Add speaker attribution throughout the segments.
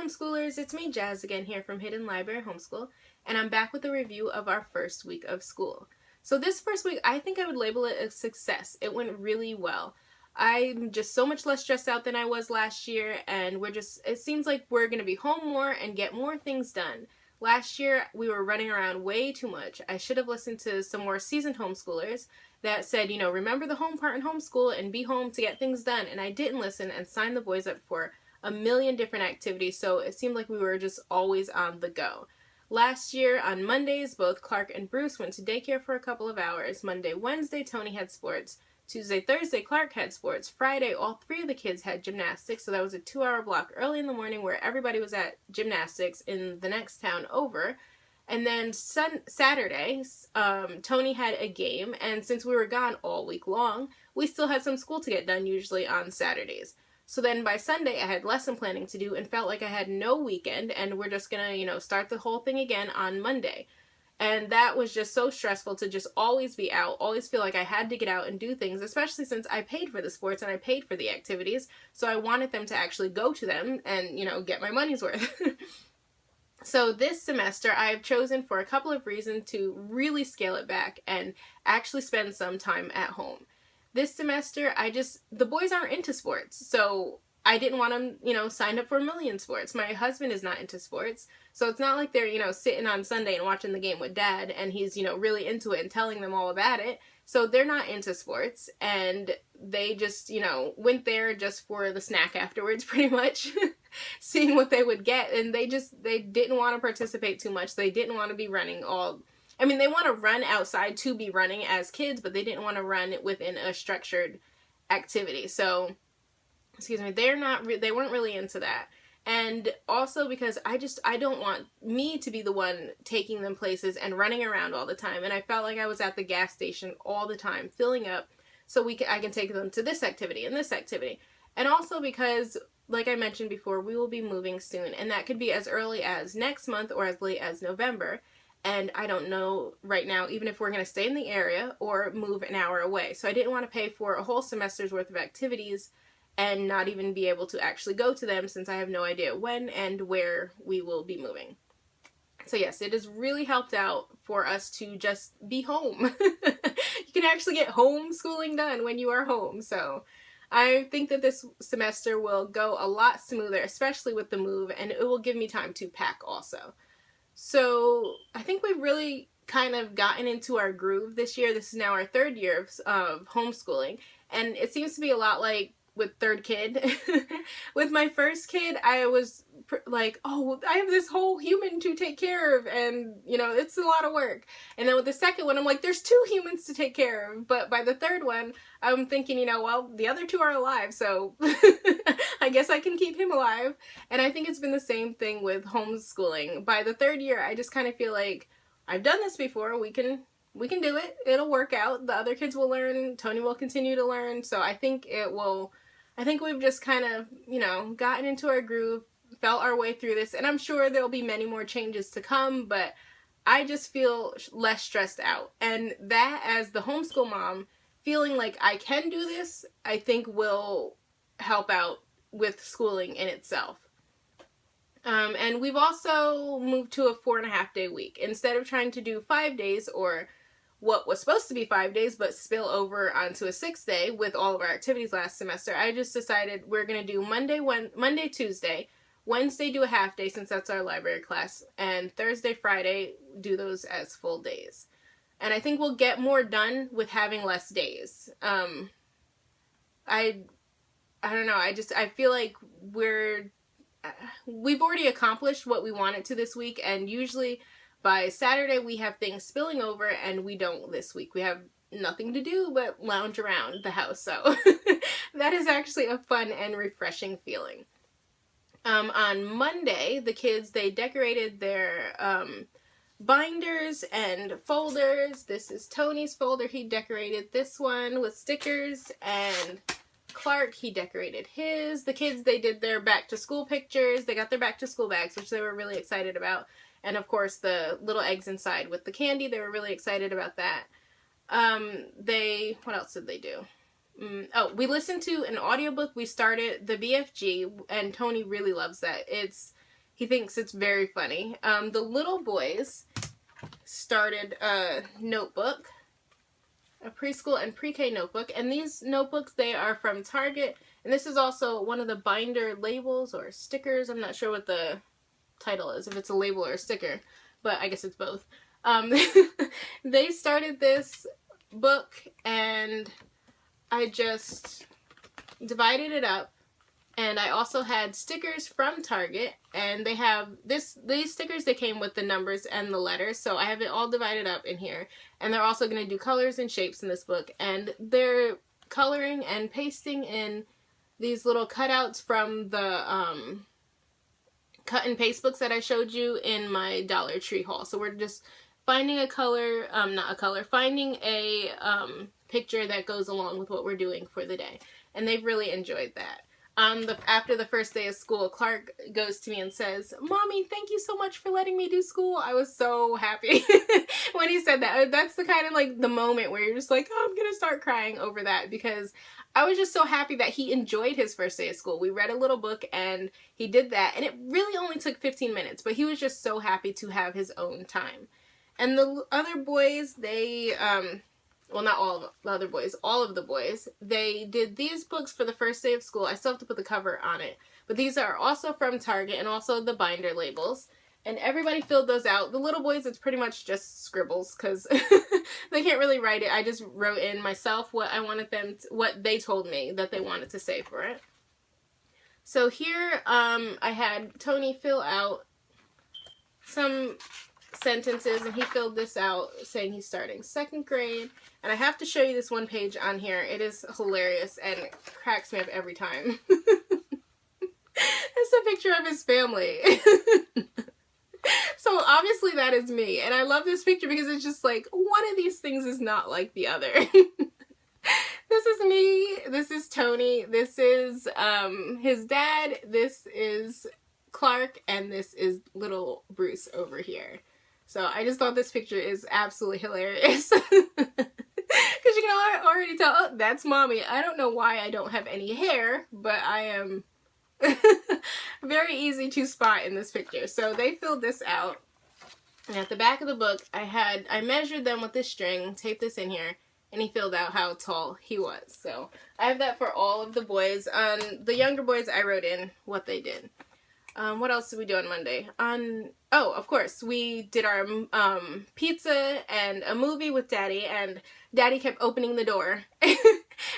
Speaker 1: homeschoolers, it's me Jazz again here from Hidden Library Homeschool, and I'm back with a review of our first week of school. So this first week, I think I would label it a success. It went really well. I'm just so much less stressed out than I was last year, and it seems like we're going to be home more and get more things done. Last year, we were running around way too much. I should have listened to some more seasoned homeschoolers that said, remember the home part in homeschool and be home to get things done, and I didn't listen and signed the boys up for a million different activities, so it seemed like we were just always on the go. Last year, on Mondays, both Clark and Bruce went to daycare for a couple of hours. Monday, Wednesday, Tony had sports. Tuesday, Thursday, Clark had sports. Friday, all three of the kids had gymnastics, so that was a 2-hour block early in the morning where everybody was at gymnastics in the next town over. And then Saturday, Tony had a game, and since we were gone all week long, we still had some school to get done, usually on Saturdays. So then by Sunday, I had lesson planning to do and felt like I had no weekend, and we're just gonna, start the whole thing again on Monday. And that was just so stressful to just always be out, always feel like I had to get out and do things, especially since I paid for the sports and I paid for the activities, so I wanted them to actually go to them and, get my money's worth. So this semester, I've chosen for a couple of reasons to really scale it back and actually spend some time at home. This semester, the boys aren't into sports, so I didn't want them, signed up for a million sports. My husband is not into sports, so it's not like they're, sitting on Sunday and watching the game with Dad, and he's, really into it and telling them all about it. So they're not into sports, and they just, went there just for the snack afterwards, pretty much, seeing what they would get, and they didn't want to participate too much. They didn't want to be running they want to run outside to be running as kids, but they didn't want to run within a structured activity. So, they weren't really into that. And also because I don't want me to be the one taking them places and running around all the time. And I felt like I was at the gas station all the time, filling up, so I can take them to this activity and this activity. And also because, like I mentioned before, we will be moving soon, and that could be as early as next month or as late as November. And I don't know right now even if we're going to stay in the area or move an hour away. So I didn't want to pay for a whole semester's worth of activities and not even be able to actually go to them, since I have no idea when and where we will be moving. So yes, it has really helped out for us to just be home. You can actually get homeschooling done when you are home. So I think that this semester will go a lot smoother, especially with the move, and it will give me time to pack also. So I think we've really kind of gotten into our groove this year. This is now our third year of homeschooling, and it seems to be a lot like with third kid. With my first kid, I was like, oh, I have this whole human to take care of, and it's a lot of work. And then with the second one, I'm like, there's 2 humans to take care of. But by the third one, I'm thinking, well, the other 2 are alive, so I guess I can keep him alive. And I think it's been the same thing with homeschooling. By the third year, I just kind of feel like I've done this before. We can do it. It'll work out. The other kids will learn. Tony will continue to learn. So I think we've just kind of, gotten into our groove, felt our way through this, and I'm sure there'll be many more changes to come, but I just feel less stressed out. And that, as the homeschool mom, feeling like I can do this, I think will help out with schooling in itself. And we've also moved to a 4.5-day week. Instead of trying to do 5 days, or what was supposed to be 5 days but spill over onto a 6th day with all of our activities last semester, I just decided we're going to do Monday, Tuesday, Wednesday do a half day since that's our library class, and Thursday, Friday do those as full days. And I think we'll get more done with having less days. I don't know, I feel like we've already accomplished what we wanted to this week, and usually by Saturday we have things spilling over, and we don't this week. We have nothing to do but lounge around the house, so that is actually a fun and refreshing feeling. On Monday, the kids, they decorated their binders and folders. This is Tony's folder. He decorated this one with stickers, and Clark, he decorated his. The kids, they did their back to school pictures. They got their back to school bags, which they were really excited about. And of course the little eggs inside with the candy, they were really excited about that. What else did they do? We listened to an audiobook. We started the BFG, and Tony really loves that. he thinks it's very funny. The little boys started a notebook, a preschool and pre-K notebook, and these notebooks, they are from Target, and this is also one of the binder labels or stickers. I'm not sure what the title is, if it's a label or a sticker, but I guess it's both. They started this book, and I just divided it up, and I also had stickers from Target, and they have these stickers, they came with the numbers and the letters, so I have it all divided up in here, and they're also going to do colors and shapes in this book, and they're coloring and pasting in these little cutouts from the cut and paste books that I showed you in my Dollar Tree haul. So we're just finding a color, finding a picture that goes along with what we're doing for the day. And they've really enjoyed that. After the first day of school, Clark goes to me and says, "Mommy, thank you so much for letting me do school." I was so happy when he said that. That's the kind of like the moment where you're just like, oh, I'm gonna start crying over that, because I was just so happy that he enjoyed his first day of school. We read a little book and he did that, and it really only took 15 minutes, but he was just so happy to have his own time. And the other boys, they, well, not all of the other boys, all of the boys, they did these books for the first day of school. I still have to put the cover on it, but these are also from Target, and also the binder labels. And everybody filled those out. The little boys, it's pretty much just scribbles, because they can't really write it. I just wrote in myself what I wanted them to, what they told me that they wanted to say for it. So here, I had Tony fill out some sentences, and he filled this out saying he's starting 2nd grade. And I have to show you this one page on here. It is hilarious and cracks me up every time. It's a picture of his family. So obviously that is me, and I love this picture because it's just like, one of these things is not like the other. This is me, this is Tony, this is his dad, this is Clark, and this is little Bruce over here. So I just thought this picture is absolutely hilarious. Because you can already tell, oh, that's mommy. I don't know why I don't have any hair, but I am very easy to spot in this picture. So they filled this out, and at the back of the book I measured them with this string, taped this in here, and he filled out how tall he was. So I have that for all of the boys. On the younger boys, I wrote in what they did. What else did we do on Monday? Oh, of course, we did our pizza and a movie with Daddy, and Daddy kept opening the door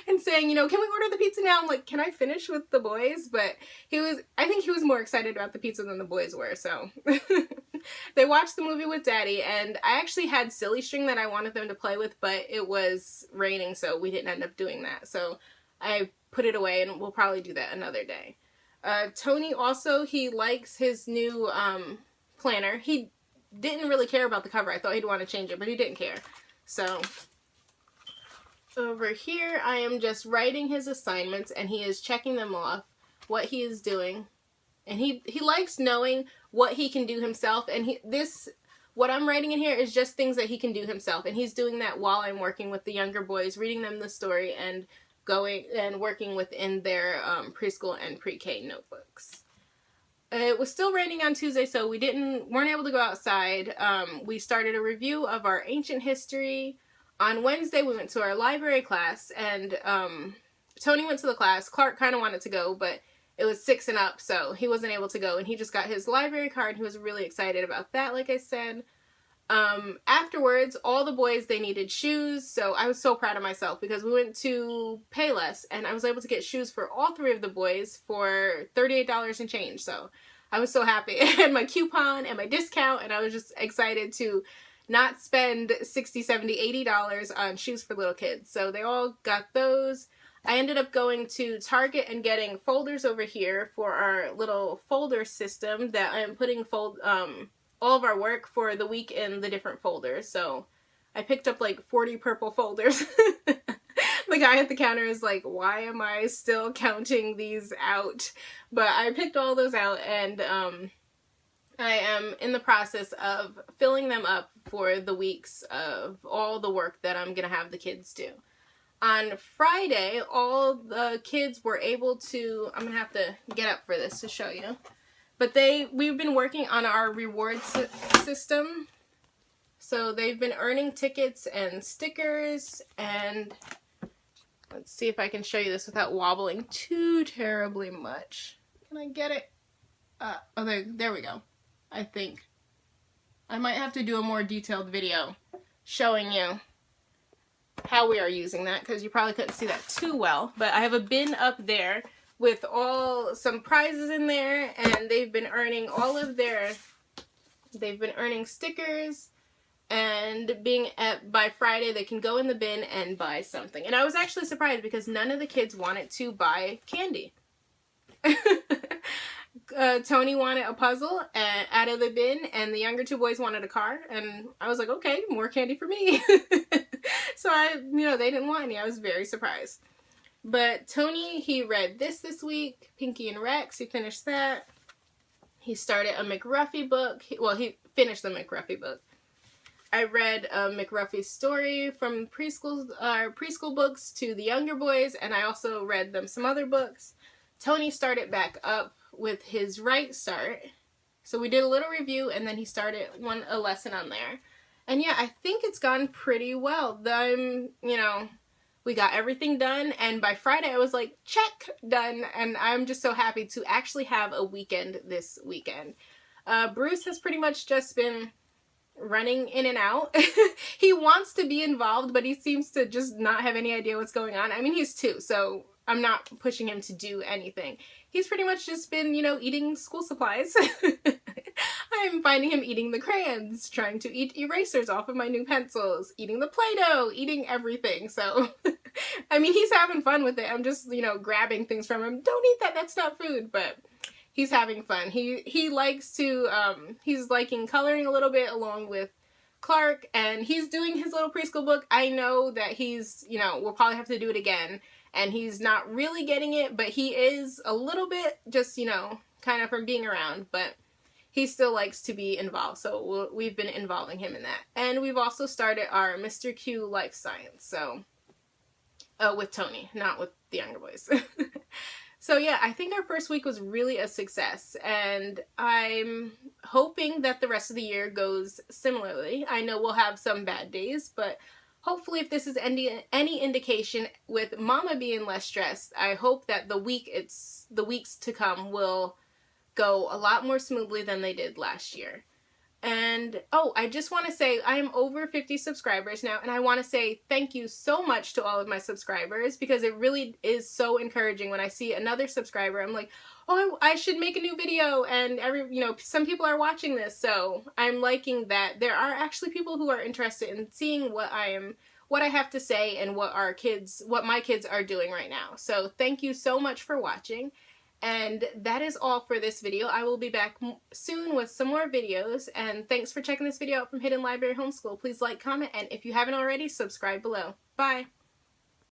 Speaker 1: and saying, you know, can we order the pizza now? I'm like, can I finish with the boys? But I think he was more excited about the pizza than the boys were, so. They watched the movie with Daddy, and I actually had silly string that I wanted them to play with, but it was raining, so we didn't end up doing that. So I put it away, and we'll probably do that another day. Tony also, he likes his new planner. He didn't really care about the cover. I thought he'd want to change it, but he didn't care. So over here, I am just writing his assignments, and he is checking them off, what he is doing. And he likes knowing what he can do himself, and what I'm writing in here is just things that he can do himself, and he's doing that while I'm working with the younger boys, reading them the story, and going and working within their preschool and pre-K notebooks. It was still raining on Tuesday, so we weren't able to go outside. We started a review of our ancient history. On Wednesday, we went to our library class, and Tony went to the class. Clark kind of wanted to go, but it was 6 and up, so he wasn't able to go, and he just got his library card. He was really excited about that, like I said. Afterwards, all the boys, they needed shoes, so I was so proud of myself because we went to Payless, and I was able to get shoes for all 3 of the boys for $38 and change, so I was so happy. I had my coupon and my discount, and I was just excited to not spend $60, $70, $80 on shoes for little kids, so they all got those. I ended up going to Target and getting folders over here for our little folder system that I'm putting all of our work for the week in the different folders. So I picked up like 40 purple folders. The guy at the counter is like, why am I still counting these out? But I picked all those out, and I am in the process of filling them up for the weeks of all the work that I'm going to have the kids do. On Friday, all the kids were able to, I'm going to have to get up for this to show you. But we've been working on our reward system. So they've been earning tickets and stickers, and let's see if I can show you this without wobbling too terribly much. Can I get it? Oh, there we go. I think. I might have to do a more detailed video showing you how we are using that, because you probably couldn't see that too well. But I have a bin up there with some prizes in there, and they've been earning they've been earning stickers, and by Friday they can go in the bin and buy something. And I was actually surprised because none of the kids wanted to buy candy. Tony wanted a puzzle out of the bin, and the younger two boys wanted a car, and I was like, okay, more candy for me. So they didn't want any. I was very surprised. But Tony, he read this week, Pinky and Rex. He finished that. He started a McRuffy book. He finished the McRuffy book. I read McRuffy's story from preschool books to the younger boys, and I also read them some other books. Tony started back up with his Right Start. So we did a little review, and then he started a lesson on there. And yeah, I think it's gone pretty well. We got everything done, and by Friday I was like, check, done. And I'm just so happy to actually have a weekend this weekend. Bruce has pretty much just been running in and out. He wants to be involved, but he seems to just not have any idea what's going on. I mean, he's 2, so I'm not pushing him to do anything. He's pretty much just been, eating school supplies. I'm finding him eating the crayons, trying to eat erasers off of my new pencils, eating the Play-Doh, eating everything. So, I mean, he's having fun with it. I'm just, grabbing things from him. Don't eat that, that's not food. But he's having fun. He likes to, he's liking coloring a little bit along with Clark, and he's doing his little preschool book. I know that he's, we'll probably have to do it again, and he's not really getting it, but he is a little bit just, kind of from being around, but he still likes to be involved, so we've been involving him in that. And we've also started our Mr. Q Life Science, so, with Tony, not with the younger boys. So yeah, I think our first week was really a success, and I'm hoping that the rest of the year goes similarly. I know we'll have some bad days, but hopefully if this is any indication with Mama being less stressed, I hope that the weeks to come will go a lot more smoothly than they did last year. And, I just want to say I am over 50 subscribers now, and I want to say thank you so much to all of my subscribers, because it really is so encouraging when I see another subscriber. I'm like, oh, I should make a new video, and some people are watching this, so I'm liking that there are actually people who are interested in seeing what I have to say and what my kids are doing right now. So thank you so much for watching. And that is all for this video. I will be back soon with some more videos, and thanks for checking this video out from Hidden Library Homeschool. Please like, comment, and if you haven't already, subscribe below. Bye!